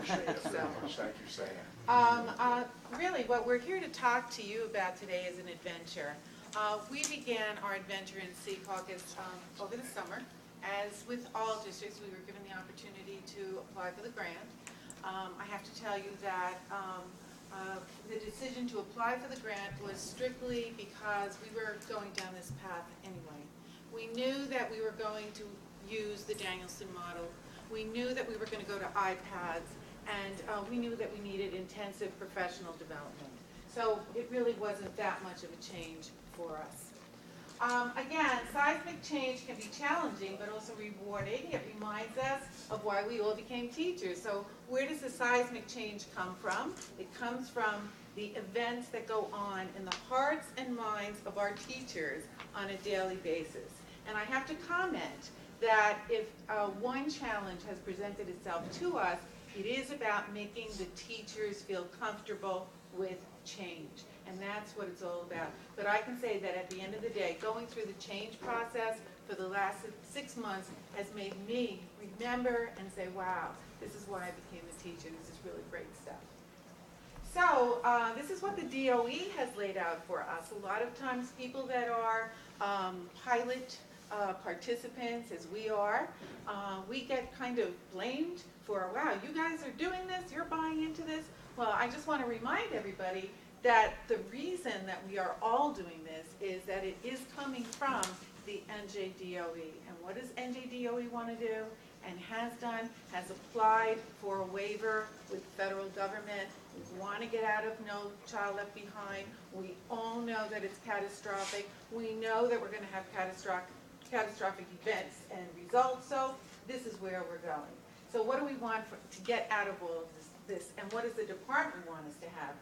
appreciate it very much. Thank you, Sam. Really, what we're here to talk to you about today is an adventure. We began our adventure in Secaucus over the summer. As with all districts, we were given the opportunity to apply for the grant. I have to tell you that the decision to apply for the grant was strictly because we were going down this path anyway. We knew that we were going to use the Danielson model. We knew that we were going to go to iPads, and we knew that we needed intensive professional development. So it really wasn't that much of a change for us. Again, seismic change can be challenging, but also rewarding. It reminds us of why we all became teachers. So where does the seismic change come from? It comes from the events that go on in the hearts and minds of our teachers on a daily basis. And I have to comment that if one challenge has presented itself to us, it is about making the teachers feel comfortable with change. And that's what it's all about. But I can say that at the end of the day, going through the change process for the last 6 months has made me remember and say, wow, this is why I became a teacher. This is really great stuff. So this is what the DOE has laid out for us. A lot of times people that are pilot participants, as we are, we get kind of blamed for, wow, you guys are doing this, you're buying into this. Well, I just want to remind everybody that the reason that we are all doing this is that it is coming from the NJDOE. And what does NJDOE want to do and has done, has applied for a waiver with the federal government. We want to get out of No Child Left Behind. We all know that it's catastrophic. We know that we're going to have catastrophic events and results. So this is where we're going. So what do we want to get out of all of this? And what does the department want us to have?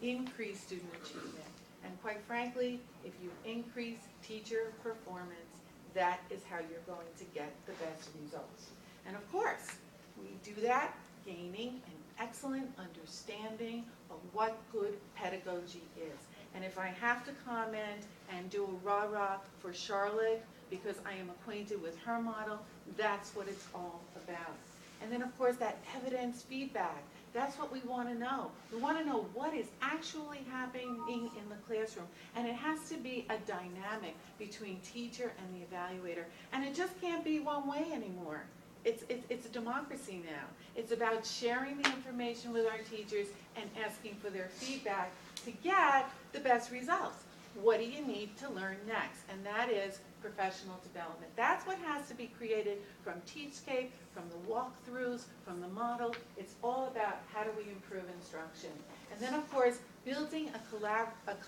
Increase student achievement. And quite frankly, if you increase teacher performance, that is how you're going to get the best results. And of course, we do that gaining an excellent understanding of what good pedagogy is. And if I have to comment and do a rah-rah for Charlotte, because I am acquainted with her model, that's what it's all about. And then of course that evidence feedback, that's what we want to know. We want to know what is actually happening in the classroom. And it has to be a dynamic between teacher and the evaluator. And it just can't be one way anymore. It's a democracy now. It's about sharing the information with our teachers and asking for their feedback to get the best results. What do you need to learn next? And that is professional development. That's what has to be created from Teachscape, from the walkthroughs, from the model. It's all about how do we improve instruction. And then of course, building a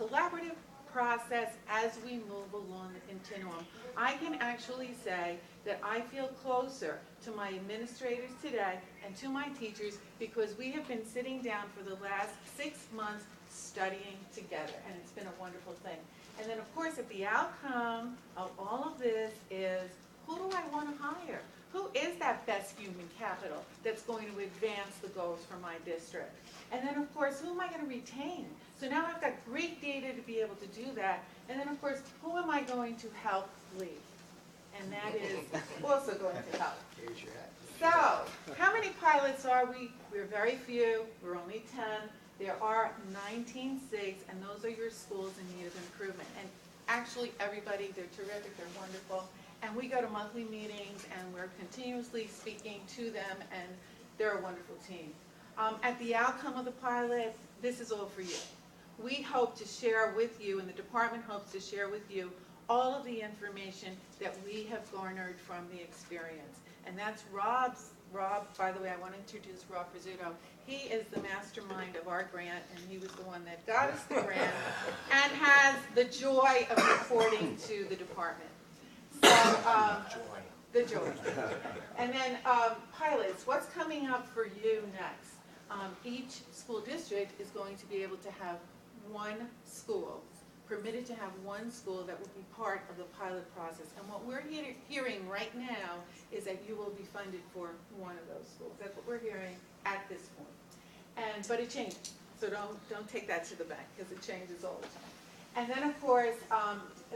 collaborative process as we move along the continuum. I can actually say that I feel closer to my administrators today and to my teachers because we have been sitting down for the last 6 months studying together, and it's been a wonderful thing. And then of course, if the outcome of all of this is, who do I want to hire? Who is that best human capital that's going to advance the goals for my district? And then of course, who am I going to retain? So now I've got great data to be able to do that. And then of course, who am I going to help lead? And that is also going to help. Here's your hat. So, how many pilots are we? We're very few. We're only 10. There are 19 SIGs, and those are your schools in need of improvement. And actually, everybody, they're terrific, they're wonderful. And we go to monthly meetings, and we're continuously speaking to them, and they're a wonderful team. At the outcome of the pilot, this is all for you. We hope to share with you, and the department hopes to share with you, all of the information that we have garnered from the experience. And that's Rob, by the way, I want to introduce Rob Rizzuto. He is the mastermind of our grant, and he was the one that got us the grant and has the joy of reporting to the department. So, the joy. And then pilots, what's coming up for you next? Each school district is going to be able to have one school, permitted to have one school that will be part of the pilot process. And what we're hearing right now is that you will be funded for one of those schools. That's what we're hearing at this point. But it changes, so don't take that to the bank because it changes all the time. And then of course,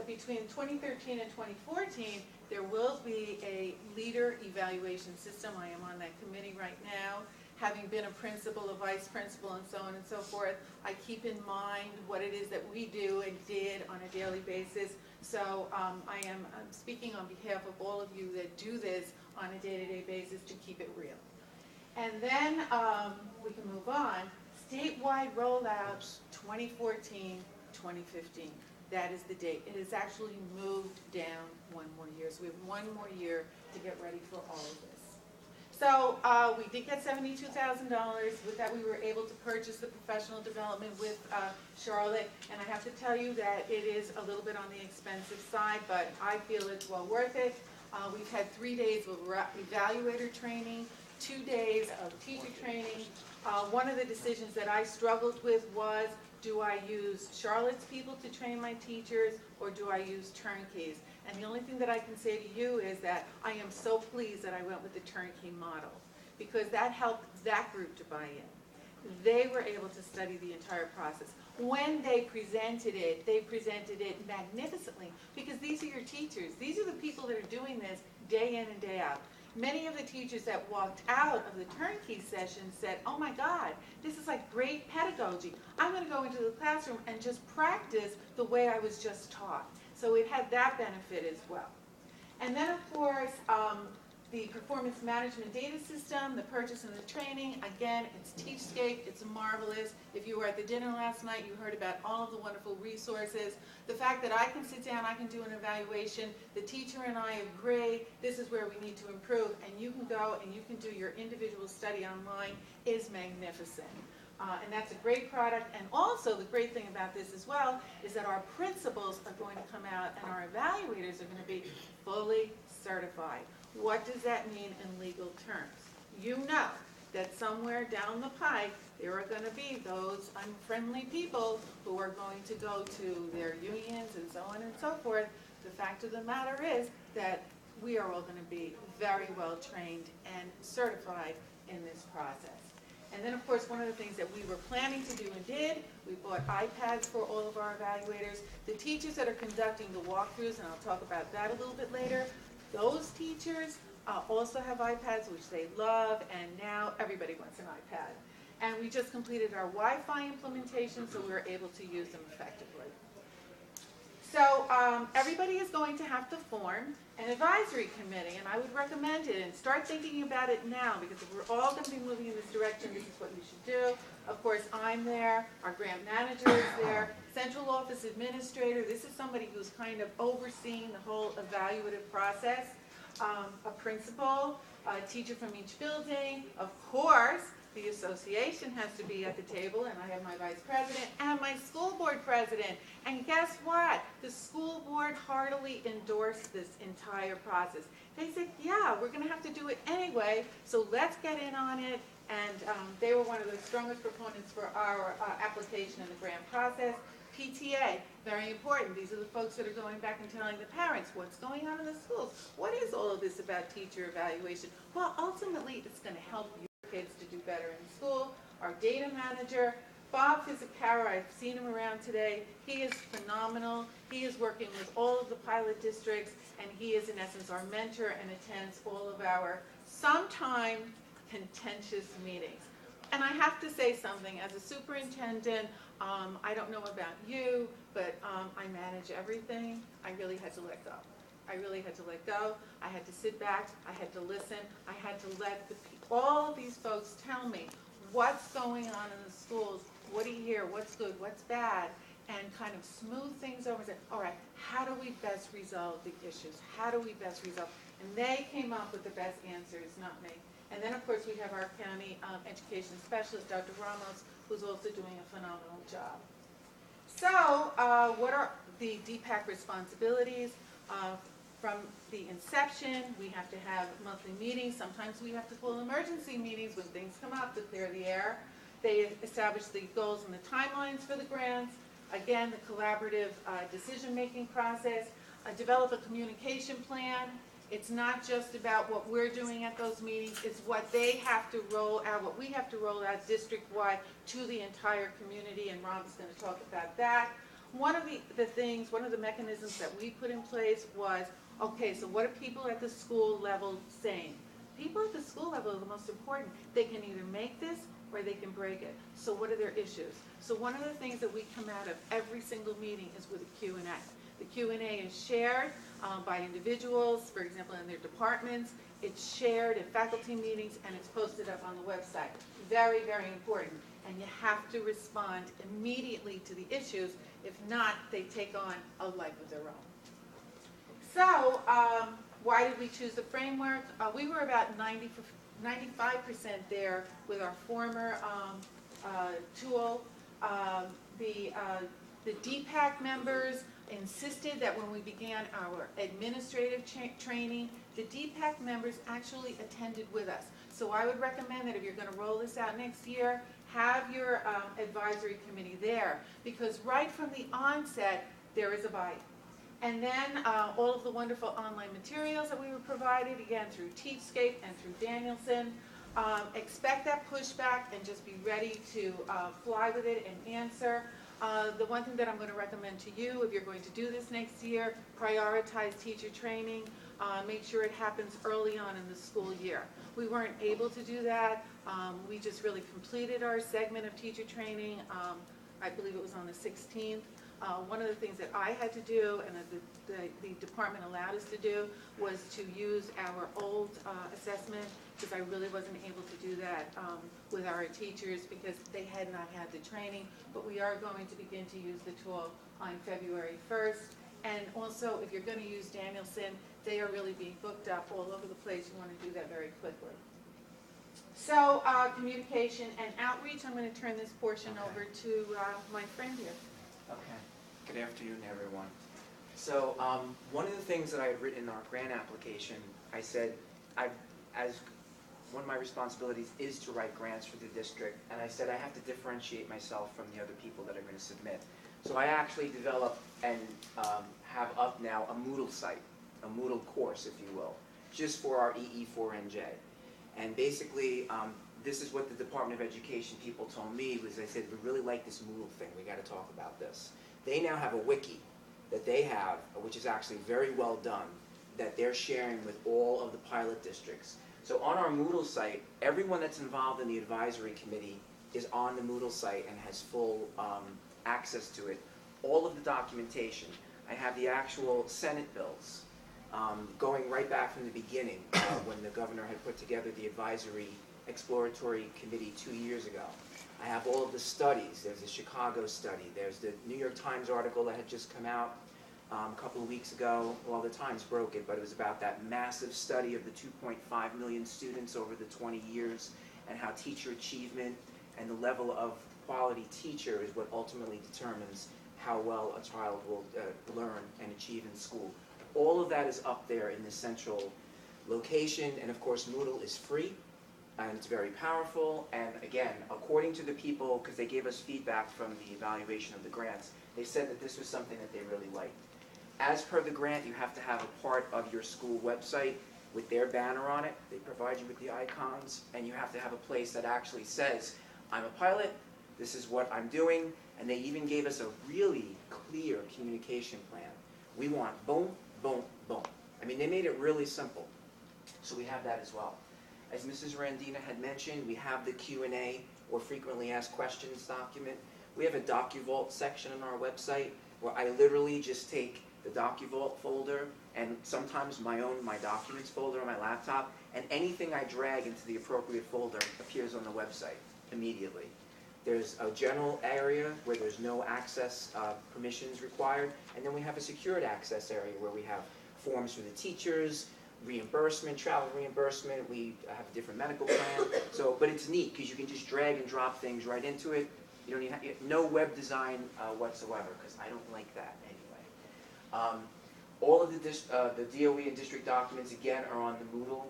between 2013 and 2014, there will be a leader evaluation system. I am on that committee right now. having been a principal, a vice principal, and so on and so forth, I keep in mind what it is that we do and did on a daily basis. So I'm speaking on behalf of all of you that do this on a day-to-day basis to keep it real. And then we can move on. Statewide rollout 2014, 2015. That is the date. It has actually moved down one more year. So we have one more year to get ready for all of this. So we did get $72,000. With that, we were able to purchase the professional development with Charlotte. And I have to tell you that it is a little bit on the expensive side, but I feel it's well worth it. We've had 3 days of evaluator training, 2 days of teacher training. One of the decisions that I struggled with was, do I use Charlotte's people to train my teachers, or do I use turnkeys? And the only thing that I can say to you is that I am so pleased that I went with the turnkey model, because that helped that group to buy in. They were able to study the entire process. When they presented it magnificently, because these are your teachers. These are the people that are doing this day in and day out. Many of the teachers that walked out of the turnkey session said, oh my God, this is like great pedagogy. I'm going to go into the classroom and just practice the way I was just taught. So it had that benefit as well. And then of course, the performance management data system, the purchase and the training, again, it's Teachscape, it's marvelous. If you were at the dinner last night, you heard about all of the wonderful resources. The fact that I can sit down, I can do an evaluation, the teacher and I agree, this is where we need to improve, and you can go and you can do your individual study online is magnificent. And that's a great product. And also the great thing about this as well is that our principals are going to come out and our evaluators are going to be fully certified. What does that mean in legal terms? You know that somewhere down the pike there are going to be those unfriendly people who are going to go to their unions and so on and so forth. The fact of the matter is that we are all going to be very well trained and certified in this process. And then of course one of the things that we were planning to do and did, we bought iPads for all of our evaluators. The teachers that are conducting the walkthroughs, and I'll talk about that a little bit later, those teachers also have iPads, which they love, and now everybody wants an iPad. And we just completed our Wi-Fi implementation, so we were able to use them effectively. So everybody is going to have to form an advisory committee, and I would recommend it, and start thinking about it now, because if we're all going to be moving in this direction, this is what you should do. Of course, I'm there, our grant manager is there, central office administrator, this is somebody who's kind of overseeing the whole evaluative process, a principal, a teacher from each building, of course, the association has to be at the table, and I have my vice president and my school board president. And guess what? The school board heartily endorsed this entire process. They said, yeah, we're going to have to do it anyway, so let's get in on it. And they were one of the strongest proponents for our application in the grant process. PTA, very important. These are the folks that are going back and telling the parents what's going on in the schools. What is all of this about teacher evaluation? Well, ultimately, it's going to help you kids to do better in school. Our data manager, Bob Fizzicara, I've seen him around today. He is phenomenal. He is working with all of the pilot districts, and he is in essence our mentor and attends all of our sometimes contentious meetings. And I have to say something, as a superintendent, I don't know about you, but I manage everything. I really had to let go. I really had to let go. I had to sit back. I had to listen. I had to let all of these folks tell me what's going on in the schools, what do you hear, what's good, what's bad, and kind of smooth things over and say, all right, how do we best resolve the issues? How do we best resolve? And they came up with the best answers, not me. And then, of course, we have our county education specialist, Dr. Ramos, who's also doing a phenomenal job. So what are the DPAC responsibilities? From the inception, we have to have monthly meetings. Sometimes we have to call emergency meetings when things come up to clear the air. They establish the goals and the timelines for the grants. Again, the collaborative decision-making process. Develop a communication plan. It's not just about what we're doing at those meetings. It's what they have to roll out, what we have to roll out district-wide to the entire community, and Ron is going to talk about that. One of the mechanisms that we put in place was, okay, so what are people at the school level saying? people at the school level are the most important. They can either make this or they can break it. So what are their issues? So one of the things that we come out of every single meeting is with a Q&A. The Q&A is shared by individuals, for example, in their departments. It's shared at faculty meetings, and it's posted up on the website. Very, very important. And you have to respond immediately to the issues. If not, they take on a life of their own. So why did we choose the framework? We were about 95% there with our former tool. The DPAC members insisted that when we began our administrative training, the DPAC members actually attended with us. So I would recommend that if you're going to roll this out next year, have your advisory committee there, because right from the onset, there is a buy-in. And then all of the wonderful online materials that we were provided, again, through Teachscape and through Danielson. Expect that pushback and just be ready to fly with it and answer. The one thing that I'm going to recommend to you, if you're going to do this next year, prioritize teacher training. Make sure it happens early on in the school year. We weren't able to do that. We just really completed our segment of teacher training. I believe it was on the 16th. One of the things that I had to do and that the department allowed us to do was to use our old assessment, because I really wasn't able to do that with our teachers because they had not had the training. But we are going to begin to use the tool on February 1st. And also, if you're going to use Danielson, they are really being booked up all over the place. You want to do that very quickly. So communication and outreach, I'm going to turn this portion over to my friend here. Okay. Good afternoon, everyone. So one of the things that I had written in our grant application, I said, as one of my responsibilities is to write grants for the district, and I said I have to differentiate myself from the other people that are going to submit. So I actually developed and have up now a Moodle site, a Moodle course, if you will, just for our EE4NJ. And basically, this is what the Department of Education people told me, was they said, we really like this Moodle thing, we got to talk about this. They now have a wiki that they have, which is actually very well done, that they're sharing with all of the pilot districts. So on our Moodle site, everyone that's involved in the advisory committee is on the Moodle site and has full access to it. All of the documentation. I have the actual Senate bills going right back from the beginning when the governor had put together the advisory exploratory committee 2 years ago. I have all of the studies. There's the Chicago study. There's the New York Times article that had just come out a couple of weeks ago. Well, the Times broke it, but it was about that massive study of the 2.5 million students over the 20 years and how teacher achievement and the level of quality teacher is what ultimately determines how well a child will learn and achieve in school. All of that is up there in the central location, and of course Moodle is free. And it's very powerful, and again, according to the people, because they gave us feedback from the evaluation of the grants, they said that this was something that they really liked. As per the grant, you have to have a part of your school website with their banner on it. They provide you with the icons, and you have to have a place that actually says, I'm a pilot, this is what I'm doing, and they even gave us a really clear communication plan. We want boom, boom, boom. I mean, they made it really simple, so we have that as well. As Mrs. Randina had mentioned, we have the Q&A or frequently asked questions document. We have a DocuVault section on our website where I literally just take the DocuVault folder and sometimes my documents folder on my laptop, and anything I drag into the appropriate folder appears on the website immediately. There's a general area where there's no access permissions required, and then we have a secured access area where we have forms for the teachers, reimbursement, travel reimbursement, we have a different medical plan. So, but it's neat because you can just drag and drop things right into it. You don't need no web design whatsoever, because I don't like that anyway. All of the DOE and district documents again are on the Moodle.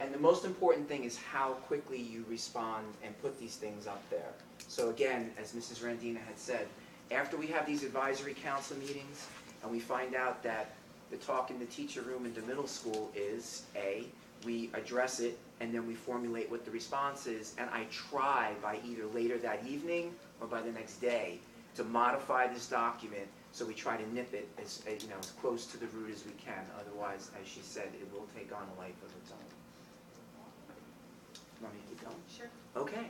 And the most important thing is how quickly you respond and put these things up there. So again, as Mrs. Randina had said, after we have these advisory council meetings and we find out that the talk in the teacher room in the middle school is, A, we address it and then we formulate what the response is, and I try by either later that evening or by the next day to modify this document so we try to nip it as close to the root as we can. Otherwise, as she said, it will take on a life of its own. Want me to keep going? Sure. Okay.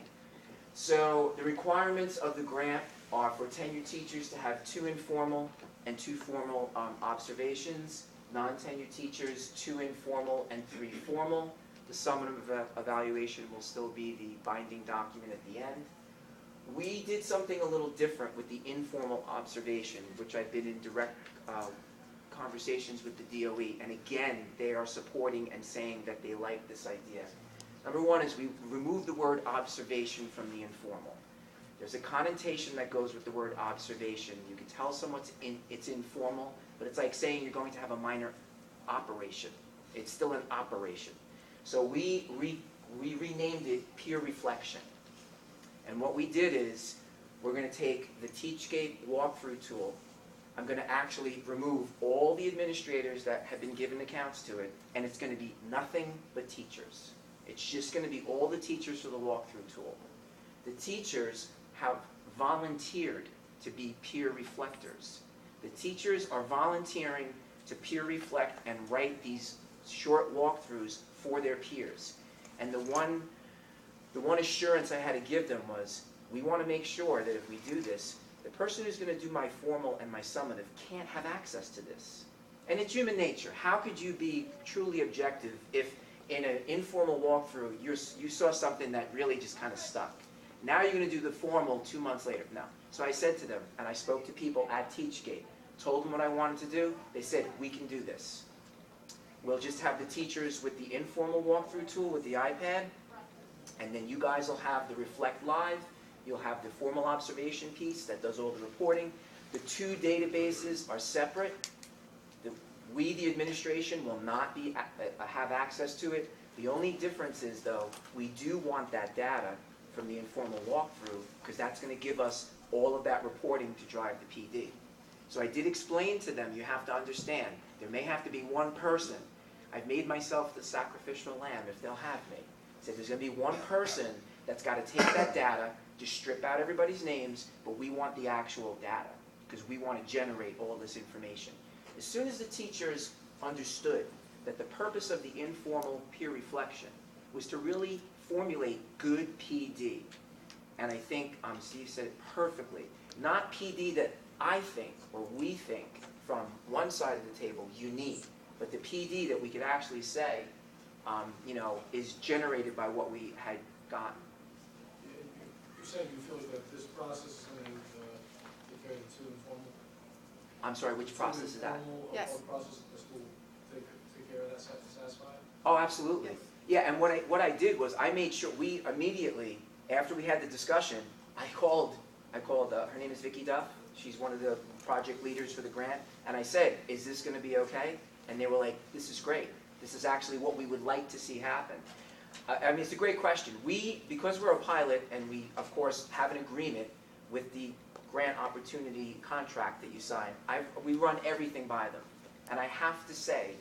So the requirements of the grant are for tenured teachers to have 2 informal and 2 formal observations. Non-tenured teachers, 2 informal and 3 formal. The summative evaluation will still be the binding document at the end. We did something a little different with the informal observation, which I've been in direct conversations with the DOE, and again, they are supporting and saying that they like this idea. Number one is we removed the word observation from the informal. There's a connotation that goes with the word observation. You can tell someone it's informal, but it's like saying you're going to have a minor operation. It's still an operation. So we renamed it peer reflection. And what we did is we're going to take the Teachscape walkthrough tool. I'm going to actually remove all the administrators that have been given accounts to it, and it's going to be nothing but teachers. It's just going to be all the teachers for the walkthrough tool. The teachers have volunteered to be peer reflectors. The teachers are volunteering to peer reflect and write these short walkthroughs for their peers. And the one assurance I had to give them was, we want to make sure that if we do this, the person who's going to do my formal and my summative can't have access to this. And it's human nature. How could you be truly objective if in an informal walkthrough you saw something that really just kind of stuck? Now you're going to do the formal 2 months later. No. So I said to them, and I spoke to people at Teachscape, told them what I wanted to do. They said, we can do this. We'll just have the teachers with the informal walkthrough tool with the iPad, and then you guys will have the Reflect Live. You'll have the formal observation piece that does all the reporting. The 2 databases are separate. We, the administration, will not have access to it. The only difference is, though, we do want that data from the informal walkthrough, because that's going to give us all of that reporting to drive the PD. So I did explain to them, you have to understand, there may have to be one person. I've made myself the sacrificial lamb if they'll have me. I said there's going to be one person that's got to take that data, just strip out everybody's names, but we want the actual data, because we want to generate all this information. As soon as the teachers understood that the purpose of the informal peer reflection was to really formulate good PD, and I think Steve said it perfectly, not PD that I think or we think from one side of the table unique, but the PD that we could actually say, is generated by what we had gotten. You're saying you feel that this process is going to take care of the 2 informal? I'm sorry, which process is that? Yes. Process that this will take care of that, satisfy? Oh, absolutely. Yes. Yeah, and what I did was I made sure we immediately, after we had the discussion, I called her name is Vicki Duff. She's one of the project leaders for the grant, and I said, is this going to be okay? And they were like, this is great. This is actually what we would like to see happen. I mean, it's a great question. Because we're a pilot, and we, of course, have an agreement with the grant opportunity contract that you sign, we run everything by them. And I have to say,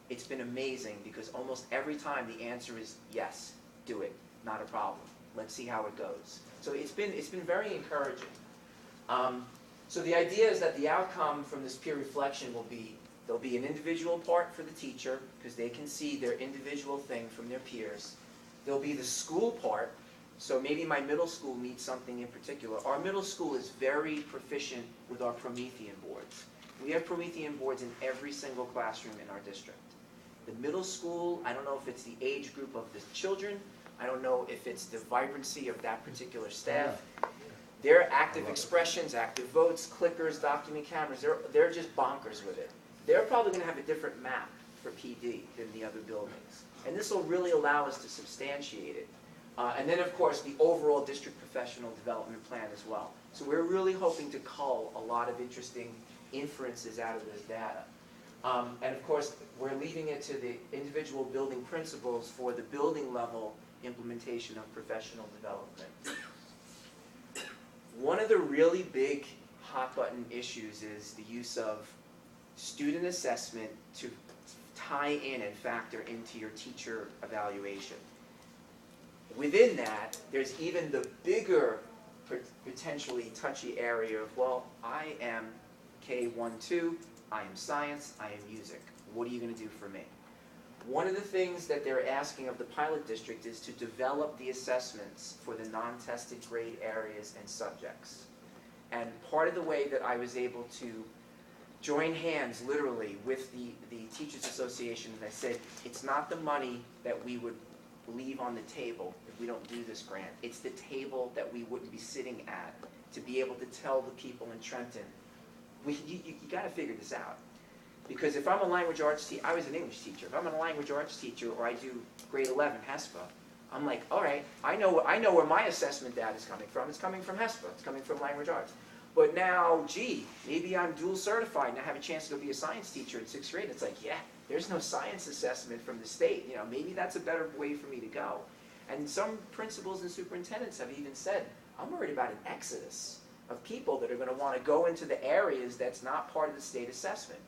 it's been amazing, because almost every time the answer is yes, do it, not a problem. Let's see how it goes. So it's been very encouraging. So the idea is that the outcome from this peer reflection will be, there'll be an individual part for the teacher, because they can see their individual thing from their peers. There'll be the school part, so maybe my middle school needs something in particular. Our middle school is very proficient with our Promethean boards. We have Promethean boards in every single classroom in our district. The middle school, I don't know if it's the age group of the children, I don't know if it's the vibrancy of that particular staff. Their active expressions, active votes, clickers, document cameras, they're just bonkers with it. They're probably going to have a different map for PD than the other buildings. And this will really allow us to substantiate it. And then, of course, the overall district professional development plan as well. So we're really hoping to cull a lot of interesting inferences out of this data. And of course, we're leaving it to the individual building principals for the building level implementation of professional development. One of the really big hot button issues is the use of student assessment to tie in and factor into your teacher evaluation. Within that, there's even the bigger, potentially touchy area of, well, I am K-1-2, I am science, I am music. What are you going to do for me? One of the things that they're asking of the pilot district is to develop the assessments for the non-tested grade areas and subjects. And part of the way that I was able to join hands literally with the Teachers Association, and I said, it's not the money that we would leave on the table if we don't do this grant. It's the table that we wouldn't be sitting at to be able to tell the people in Trenton, you got to figure this out. Because if I'm a language arts teacher, I was an English teacher. If I'm a language arts teacher or I do grade 11 HESPA, I'm like, all right, I know where my assessment data is coming from. It's coming from HESPA. It's coming from language arts. But now, gee, maybe I'm dual certified and I have a chance to go be a science teacher in 6th grade. It's like, yeah, there's no science assessment from the state. You know, maybe that's a better way for me to go. And some principals and superintendents have even said, I'm worried about an exodus of people that are going to want to go into the areas that's not part of the state assessment.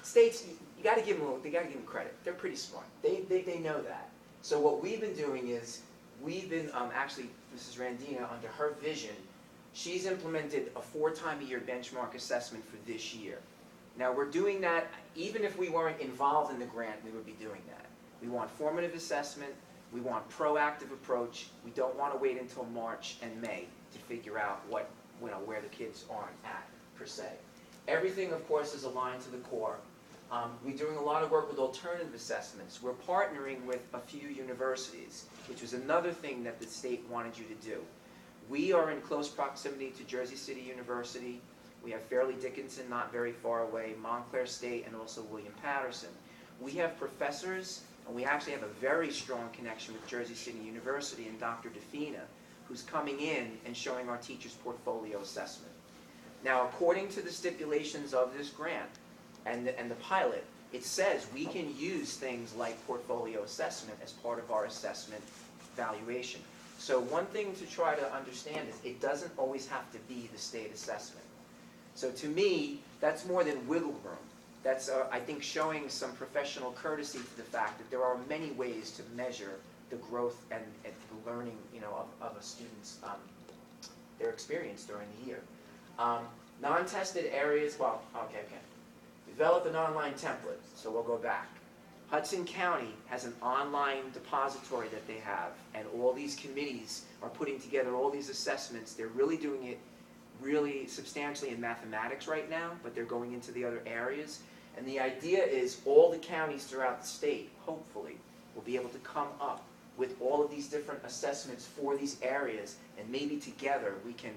States, you got to give them credit. They're pretty smart. They know that. So what we've been doing is we've been actually Mrs. Randina, under her vision, she's implemented a 4-time-a-year benchmark assessment for this year. Now we're doing that even if we weren't involved in the grant. We would be doing that. We want formative assessment. We want proactive approach. We don't want to wait until March and May to figure out where the kids aren't at per se. Everything, of course, is aligned to the core. We're doing a lot of work with alternative assessments. We're partnering with a few universities, which was another thing that the state wanted you to do. We are in close proximity to Jersey City University. We have Fairleigh Dickinson not very far away, Montclair State, and also William Patterson. We have professors, and we actually have a very strong connection with Jersey City University and Dr. DeFina, who's coming in and showing our teachers portfolio assessment. Now, according to the stipulations of this grant and the pilot, it says we can use things like portfolio assessment as part of our assessment evaluation. So one thing to try to understand is it doesn't always have to be the state assessment. So to me, that's more than wiggle room. That's, I think, showing some professional courtesy to the fact that there are many ways to measure the growth and the learning, of a student's their experience during the year. Non-tested areas, okay. Develop an online template, so we'll go back. Hudson County has an online depository that they have, and all these committees are putting together all these assessments. They're really doing it really substantially in mathematics right now, but they're going into the other areas. And the idea is all the counties throughout the state, hopefully, will be able to come up with all of these different assessments for these areas, and maybe together we can,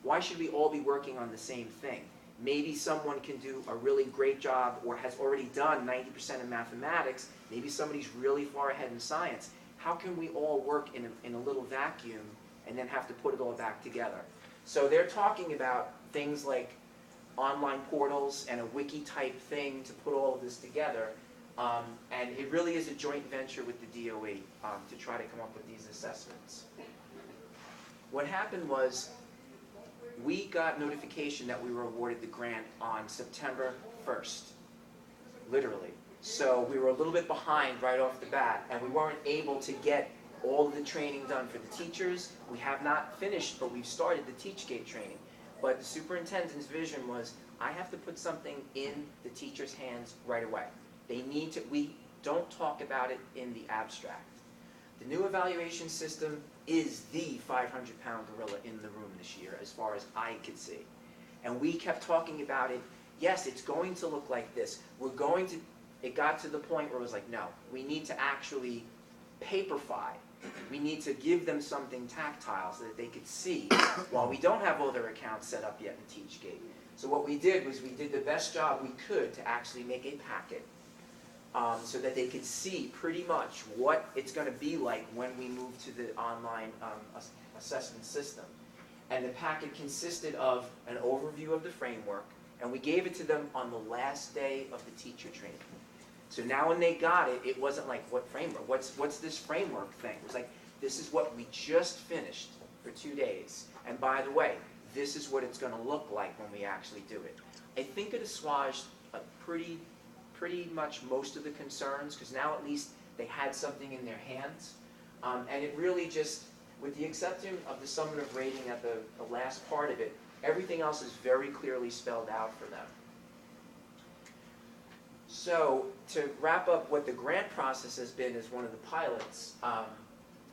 why should we all be working on the same thing? Maybe someone can do a really great job or has already done 90% in mathematics. Maybe somebody's really far ahead in science. How can we all work in a little vacuum and then have to put it all back together? So they're talking about things like online portals and a wiki type thing to put all of this together. And it really is a joint venture with the DOE to try to come up with these assessments. What happened was, we got notification that we were awarded the grant on September 1st, literally. So we were a little bit behind right off the bat, and we weren't able to get all of the training done for the teachers. We have not finished, but we've started the Teachscape training. But the superintendent's vision was, I have to put something in the teachers' hands right away. They need to, we don't talk about it in the abstract. The new evaluation system is the 500-pound gorilla in the room this year, as far as I could see. And we kept talking about it. Yes, it's going to look like this. We're going to, it got to the point where it was like, no, we need to actually paperify. We need to give them something tactile so that they could see, while we don't have all their accounts set up yet in Teachscape. So what we did was we did the best job we could to actually make a packet so that they could see pretty much what it's going to be like when we move to the online assessment system. And the packet consisted of an overview of the framework, and we gave it to them on the last day of the teacher training. So now when they got it, it wasn't like, what framework? What's this framework thing? It was like, this is what we just finished for 2 days. And by the way, this is what it's going to look like when we actually do it. I think it assuaged pretty much most of the concerns, because now at least they had something in their hands. And it really just, with the exception of the summative rating at the last part of it, everything else is very clearly spelled out for them. So to wrap up what the grant process has been as one of the pilots,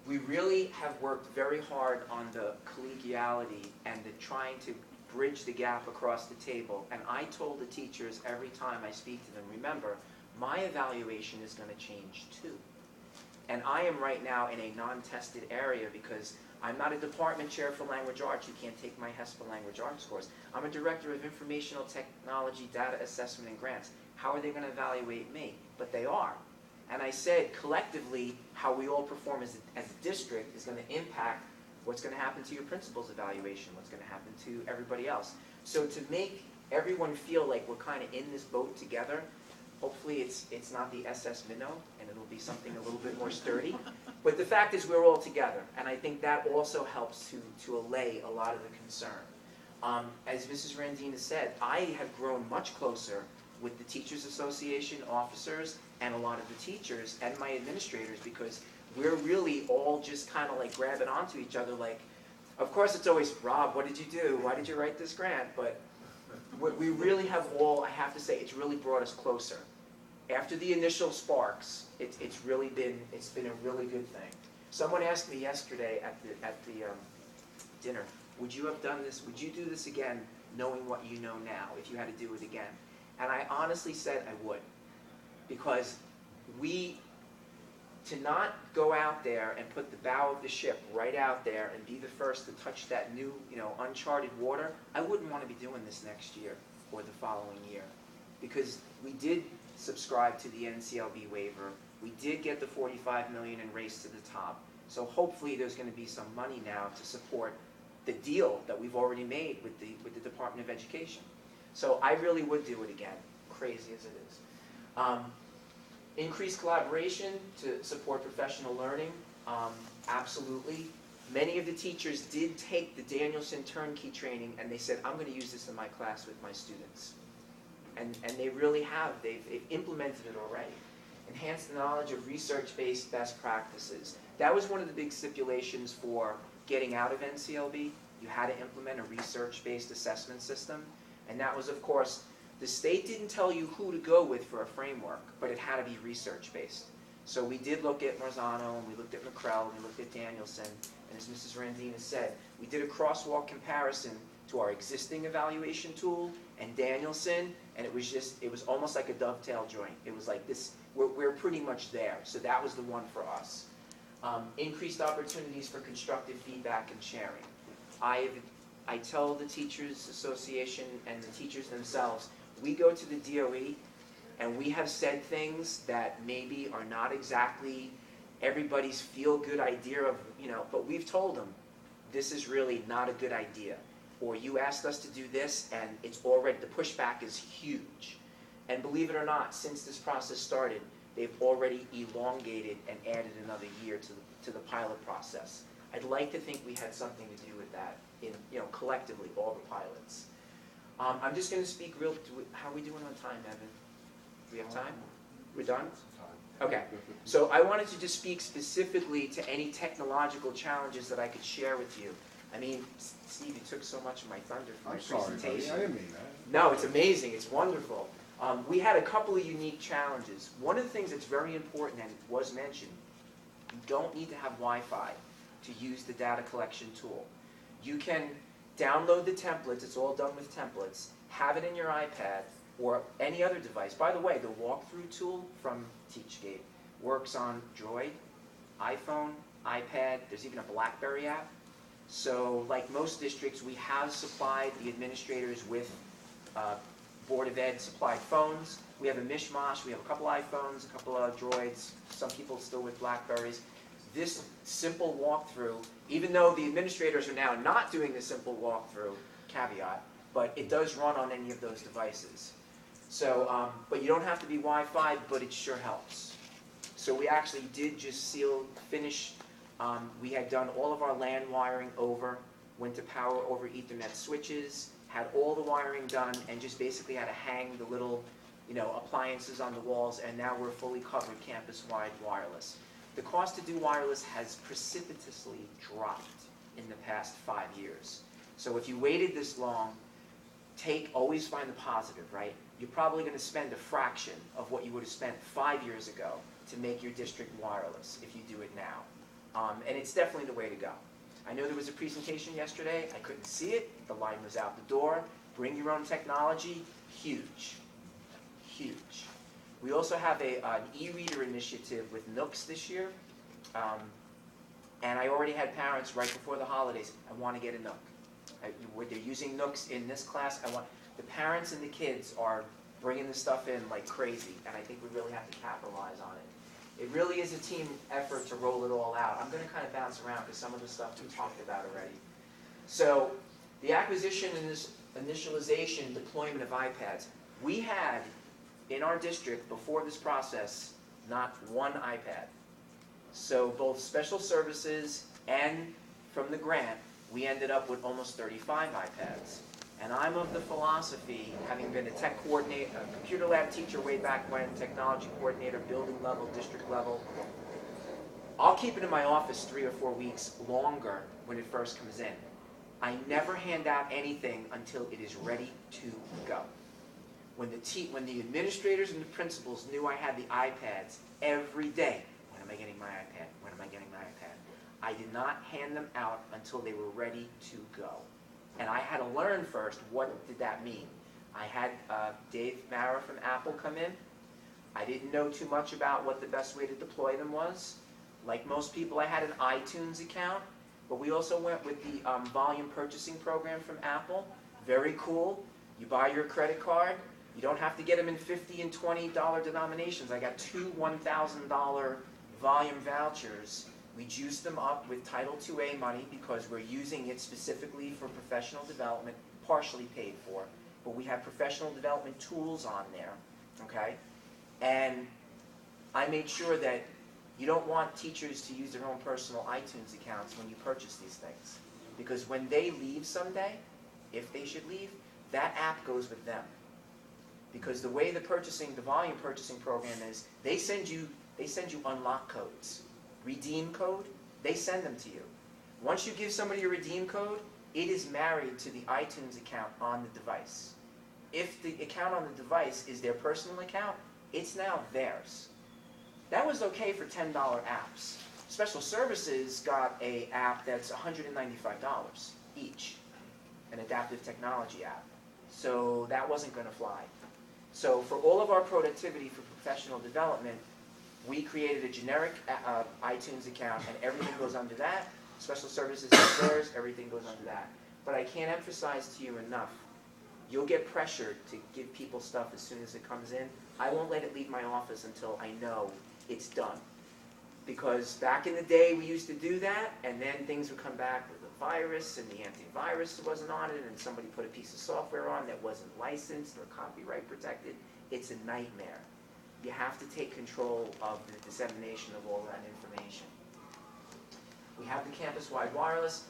we really have worked very hard on the collegiality and the trying to bridge the gap across the table. And I told the teachers every time I speak to them, remember, my evaluation is going to change too. And I am right now in a non-tested area because I'm not a department chair for language arts. You can't take my HESPA language arts course. I'm a director of informational technology, data assessment, and grants. How are they going to evaluate me? But they are. And I said, collectively, how we all perform as a district is going to impact what's going to happen to your principal's evaluation, what's going to happen to everybody else. So to make everyone feel like we're kind of in this boat together, hopefully it's not the SS Minnow, and it'll be something a little bit more sturdy. But the fact is we're all together, and I think that also helps to allay a lot of the concern. As Mrs. Randina said, I have grown much closer with the Teachers Association officers and a lot of the teachers and my administrators because we're really all just kind of like grabbing onto each other like, of course it's always, Rob, what did you do? Why did you write this grant? But we really have all, I have to say, it's really brought us closer. After the initial sparks, it's been a really good thing. Someone asked me yesterday at the dinner, would you have done this, would you do this again knowing what you know now if you had to do it again? And I honestly said I would, because to not go out there and put the bow of the ship right out there and be the first to touch that new, uncharted water, I wouldn't want to be doing this next year or the following year. Because we did subscribe to the NCLB waiver, we did get the $45 million and race to the top. So hopefully there's going to be some money now to support the deal that we've already made with the Department of Education. So I really would do it again, crazy as it is. Increased collaboration to support professional learning, absolutely. Many of the teachers did take the Danielson turnkey training and they said, I'm going to use this in my class with my students. And they really have. They've implemented it already. Enhance the knowledge of research-based best practices. That was one of the big stipulations for getting out of NCLB. You had to implement a research-based assessment system. And that was, of course, the state didn't tell you who to go with for a framework, but it had to be research-based. So we did look at Marzano, and we looked at McCrell, and we looked at Danielson, and as Mrs. Randina said, we did a crosswalk comparison to our existing evaluation tool and Danielson, and it was almost like a dovetail joint. It was like this, we're pretty much there. So that was the one for us. Increased opportunities for constructive feedback and sharing. I tell the Teachers Association and the teachers themselves, we go to the DOE and we have said things that maybe are not exactly everybody's feel-good idea of, but we've told them, this is really not a good idea. Or you asked us to do this and it's already, the pushback is huge. And believe it or not, since this process started, they've already elongated and added another year to the pilot process. I'd like to think we had something to do with that, collectively, all the pilots. I'm just going to speak how are we doing on time, Evan? Do we have time? We're done? Okay. So I wanted to just speak specifically to any technological challenges that I could share with you. I mean, Steve, you took so much of my thunder from my presentation. Buddy, I didn't mean that. No, it's amazing. It's wonderful. We had a couple of unique challenges. One of the things that's very important and was mentioned, you don't need to have Wi-Fi to use the data collection tool. You can download the templates, it's all done with templates, have it in your iPad or any other device. By the way, the walkthrough tool from Teachscape works on Droid, iPhone, iPad, there's even a BlackBerry app. So like most districts, we have supplied the administrators with Board of Ed supplied phones. We have a mishmash, we have a couple iPhones, a couple of Droids, some people still with BlackBerries. This simple walkthrough, even though the administrators are now not doing the simple walkthrough, caveat, but it does run on any of those devices. So, but you don't have to be Wi-Fi, but it sure helps. So we actually did just finish, we had done all of our LAN wiring over, went to power over Ethernet switches, had all the wiring done, and just basically had to hang the little, appliances on the walls, and now we're fully covered campus-wide wireless. The cost to do wireless has precipitously dropped in the past 5 years. So if you waited this long, always find the positive, right? you're probably going to spend a fraction of what you would have spent 5 years ago to make your district wireless if you do it now. And it's definitely the way to go. I know there was a presentation yesterday. I couldn't see it. The line was out the door. Bring your own technology. Huge. Huge. We also have an e-reader initiative with Nooks this year. And I already had parents right before the holidays, I want to get a Nook. They're using Nooks in this class. The parents and the kids are bringing this stuff in like crazy, and I think we really have to capitalize on it. It really is a team effort to roll it all out. I'm going to kind of bounce around because some of the stuff we talked about already. So the acquisition and this initialization deployment of iPads. We had in our district before this process not one iPad. So both special services and from the grant, we ended up with almost 35 iPads. And I'm of the philosophy, having been a tech coordinator, a computer lab teacher way back when, technology coordinator, building level, district level, I'll keep it in my office 3 or 4 weeks longer when it first comes in. I never hand out anything until it is ready to go. When the administrators and the principals knew I had the iPads every day, when am I getting my iPad? When am I getting my iPad? I did not hand them out until they were ready to go. And I had to learn first, what did that mean? I had Dave Mara from Apple come in. I didn't know too much about what the best way to deploy them was. Like most people, I had an iTunes account, but we also went with the volume purchasing program from Apple. Very cool. You buy your credit card. You don't have to get them in $50 and $20 denominations. I got 2 $1,000 volume vouchers. We juiced them up with Title IIA money because we're using it specifically for professional development, partially paid for. But we have professional development tools on there, okay? And I made sure that you don't want teachers to use their own personal iTunes accounts when you purchase these things. Because when they leave someday, if they should leave, that app goes with them. Because the way the volume purchasing program is, they send you unlock codes. Redeem code, they send them to you. Once you give somebody a redeem code, it is married to the iTunes account on the device. If the account on the device is their personal account, it's now theirs. That was okay for $10 apps. Special Services got an app that's $195 each, an adaptive technology app. So that wasn't going to fly. So for all of our productivity for professional development, we created a generic iTunes account, and everything goes under that. Special Services is theirs, everything goes under that. But I can't emphasize to you enough, you'll get pressured to give people stuff as soon as it comes in. I won't let it leave my office until I know it's done. Because back in the day, we used to do that, and then things would come back with a virus, and the antivirus wasn't on it, and somebody put a piece of software on that wasn't licensed or copyright protected. It's a nightmare. You have to take control of the dissemination of all that information. We have the campus-wide wireless.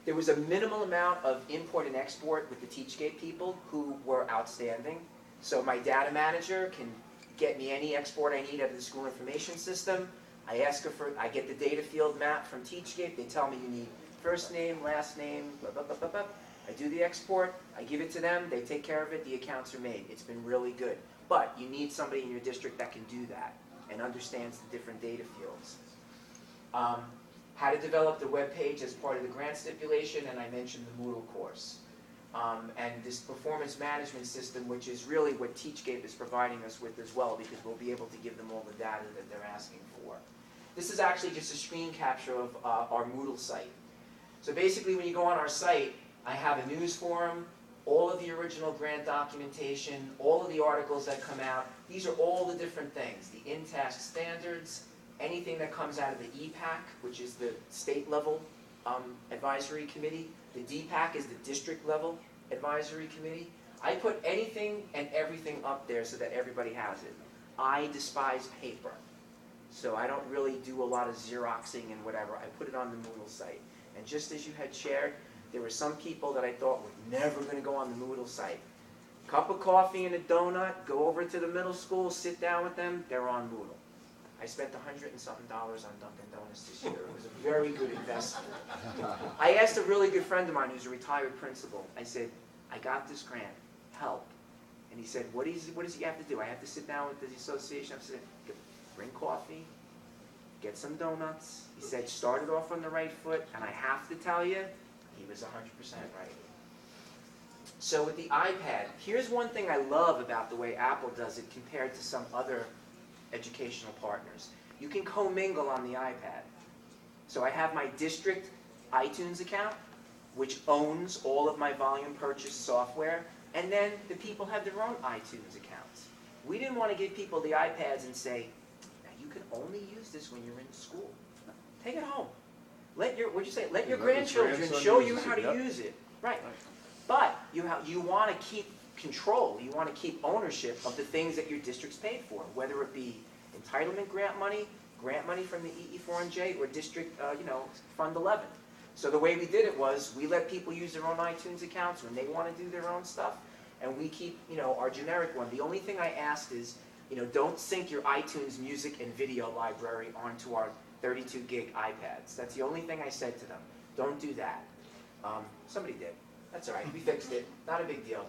There was a minimal amount of import and export with the Teachscape people who were outstanding. So my data manager can get me any export I need out of the school information system. I get the data field map from Teachscape. They tell me you need first name, last name, blah, blah, blah, blah, blah. I do the export. I give it to them. They take care of it. The accounts are made. It's been really good. But you need somebody in your district that can do that and understands the different data fields. How to develop the web page as part of the grant stipulation, and I mentioned the Moodle course. And this performance management system, which is really what Teachscape is providing us with as well, because we'll be able to give them all the data that they're asking for. This is actually just a screen capture of our Moodle site. So basically when you go on our site, I have a news forum, all of the original grant documentation, all of the articles that come out. These are all the different things, the in-task standards, anything that comes out of the EPAC, which is the state level advisory committee. The DPAC is the district level advisory committee. I put anything and everything up there so that everybody has it. I despise paper, so I don't really do a lot of Xeroxing and whatever. I put it on the Moodle site. And just as you had shared, there were some people that I thought were never going to go on the Moodle site. Cup of coffee and a donut, go over to the middle school, sit down with them, they're on Moodle. I spent $100 and something on Dunkin' Donuts this year. It was a very good investment. I asked a really good friend of mine who's a retired principal. I said, I got this grant, help. And he said, what does he have to do? I have to sit down with the association. I said, bring coffee, get some donuts. He said, started off on the right foot, and I have to tell you, he was 100% right. So with the iPad, here's one thing I love about the way Apple does it compared to some other educational partners. You can commingle on the iPad. So I have my district iTunes account, which owns all of my volume purchase software, and then the people have their own iTunes accounts. We didn't want to give people the iPads and say, now you can only use this when you're in school. Take it home. Let your, what'd you say? Let your grandchildren show you how to use it. Right. But you want to keep control. You want to keep ownership of the things that your district's paid for, whether it be entitlement grant money from the EE4NJ, or district, Fund 11. So the way we did it was we let people use their own iTunes accounts when they want to do their own stuff, and we keep, our generic one. The only thing I asked is, don't sync your iTunes music and video library onto our 32 gig iPads. That's the only thing I said to them. Don't do that. Somebody did. That's all right. We fixed it. Not a big deal.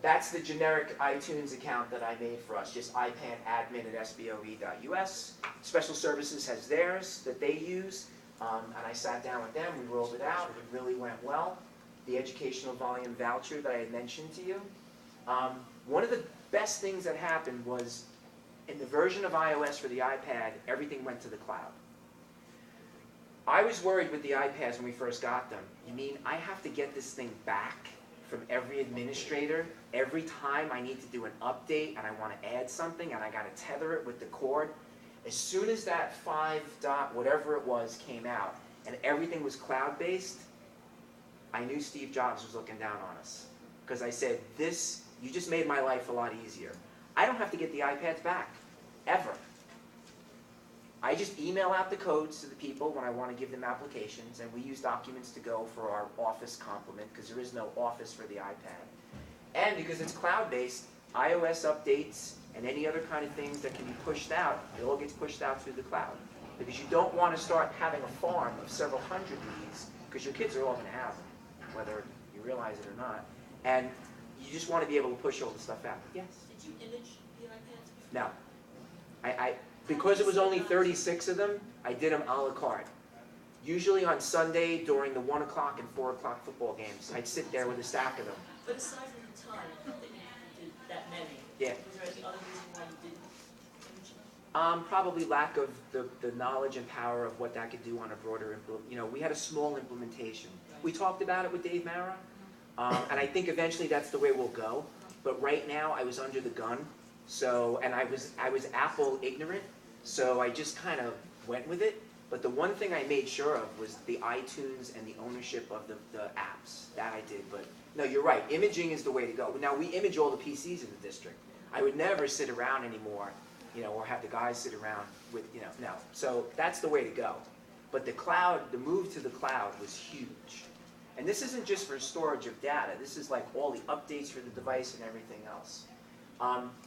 That's the generic iTunes account that I made for us, just iPadAdmin@sboe.us. Special Services has theirs that they use, and I sat down with them. We rolled it out. It really went well. The educational volume voucher that I had mentioned to you. One of the best things that happened was in the version of iOS for the iPad, everything went to the cloud. I was worried with the iPads when we first got them. You mean I have to get this thing back from every administrator every time I need to do an update and I want to add something and I got to tether it with the cord? As soon as that 5 dot whatever it was came out and everything was cloud-based, I knew Steve Jobs was looking down on us. Because I said, you just made my life a lot easier. I don't have to get the iPads back, ever. I just email out the codes to the people when I want to give them applications, and we use Documents to Go for our Office complement, because there is no Office for the iPad. And because it's cloud-based, iOS updates and any other kind of things that can be pushed out, it all gets pushed out through the cloud. Because you don't want to start having a farm of several hundred of these, because your kids are all going to have them, whether you realize it or not. And you just want to be able to push all the stuff out. Yes? Did you image the iPads? No. Because it was only 36 of them, I did them a la carte. Usually on Sunday during the 1 o'clock and 4 o'clock football games, I'd sit there with a stack of them. But aside from the time that you did that many, Yeah. was there any other reason why you didn't image them? Probably lack of the knowledge and power of what that could do on a broader, we had a small implementation. We talked about it with Dave Mara, and I think eventually that's the way we'll go. But right now I was under the gun, and I was Apple ignorant, so I just kind of went with it. But the one thing I made sure of was the iTunes and the ownership of the apps. That I did. But no, you're right. Imaging is the way to go. Now we image all the PCs in the district. I would never sit around anymore, or have the guys sit around with, no. So that's the way to go. But the move to the cloud was huge. And this isn't just for storage of data. This is like all the updates for the device and everything else.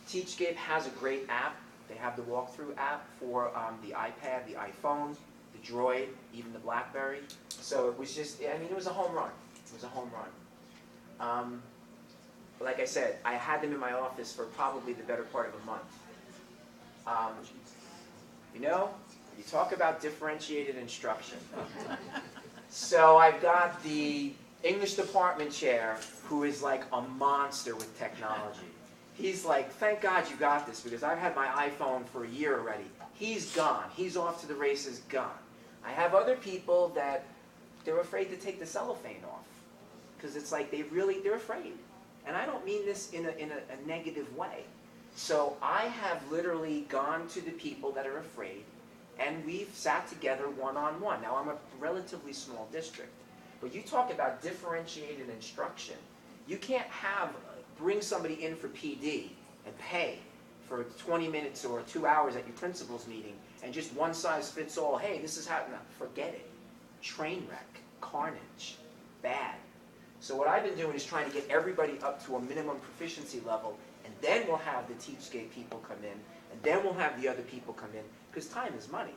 Teachscape has a great app. They have the walkthrough app for the iPad, the iPhone, the Droid, even the BlackBerry. So it was just, it was a home run. It was a home run. Like I said, I had them in my office for probably the better part of a month. You talk about differentiated instruction. So I've got the English department chair who is like a monster with technology. He's like, thank God you got this, because I've had my iPhone for a year already. He's gone. He's off to the races, gone. I have other people that they're afraid to take the cellophane off, because it's like they're afraid. And I don't mean this in a negative way. So I have literally gone to the people that are afraid, and we've sat together one-on-one. Now, I'm a relatively small district, but you talk about differentiated instruction. You can't bring somebody in for PD and pay for 20 minutes or 2 hours at your principal's meeting and just one size fits all. Hey, this is how, no, forget it. Train wreck, carnage, bad. So what I've been doing is trying to get everybody up to a minimum proficiency level, and then we'll have the Teachscape people come in, and then we'll have the other people come in, because time is money.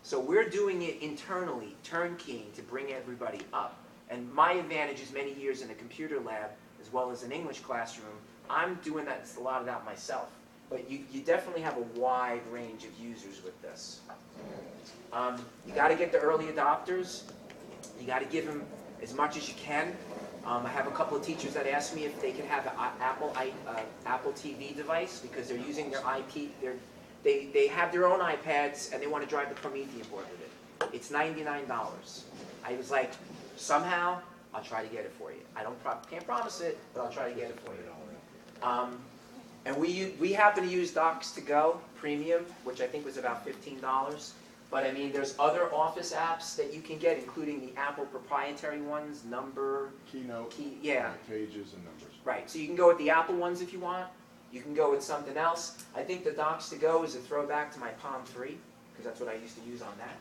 So we're doing it internally, turnkeying, to bring everybody up. And my advantage is many years in a computer lab, as well as an English classroom. I'm doing that, a lot of that myself. But you definitely have a wide range of users with this. You got to get the early adopters. You got to give them as much as you can. I have a couple of teachers that asked me if they could have an Apple TV device because they're using their they have their own iPads and they want to drive the Promethean board with it. It's $99. I was like, somehow I'll try to get it for you. I can't promise it, but I'll try to get it for you. And we happen to use Docs2Go Premium, which I think was about $15. But I mean, there's other Office apps that you can get, including the Apple proprietary ones, Number, Keynote, yeah. Pages and Numbers. Right, so you can go with the Apple ones if you want. You can go with something else. I think the Docs2Go is a throwback to my Palm 3, because that's what I used to use on that.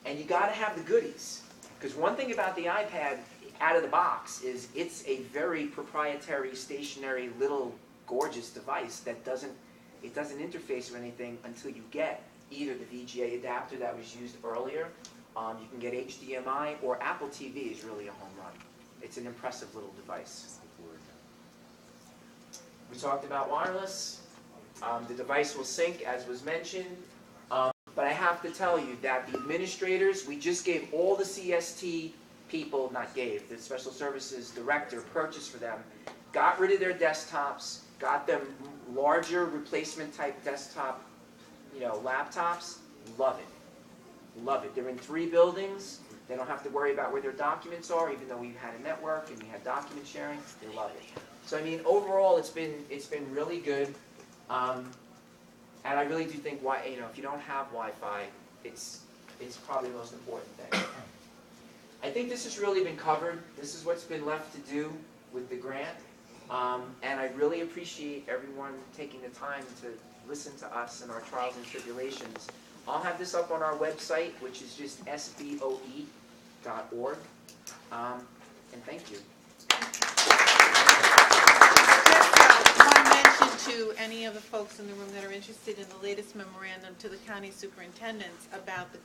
And you got to have the goodies. Because one thing about the iPad out of the box is it's a very proprietary, stationary, little gorgeous device that doesn't interface with anything until you get either the VGA adapter that was used earlier, you can get HDMI, or Apple TV is really a home run. It's an impressive little device. We talked about wireless. The device will sync, as was mentioned. But I have to tell you that the administrators, we just gave all the CST people, the Special Services Director purchased for them, got rid of their desktops, got them larger replacement type desktop laptops. Love it. Love it. They're in 3 buildings. They don't have to worry about where their documents are, even though we've had a network and we had document sharing. They love it. So I mean, overall, it's been really good. And I really do think if you don't have Wi-Fi, it's probably the most important thing. I think this has really been covered. This is what's been left to do with the grant. And I really appreciate everyone taking the time to listen to us and our trials and tribulations. I'll have this up on our website, which is just sboe.org. And thank you. Just one mention to any of the folks in the room that are interested in the latest memorandum to the county superintendents about the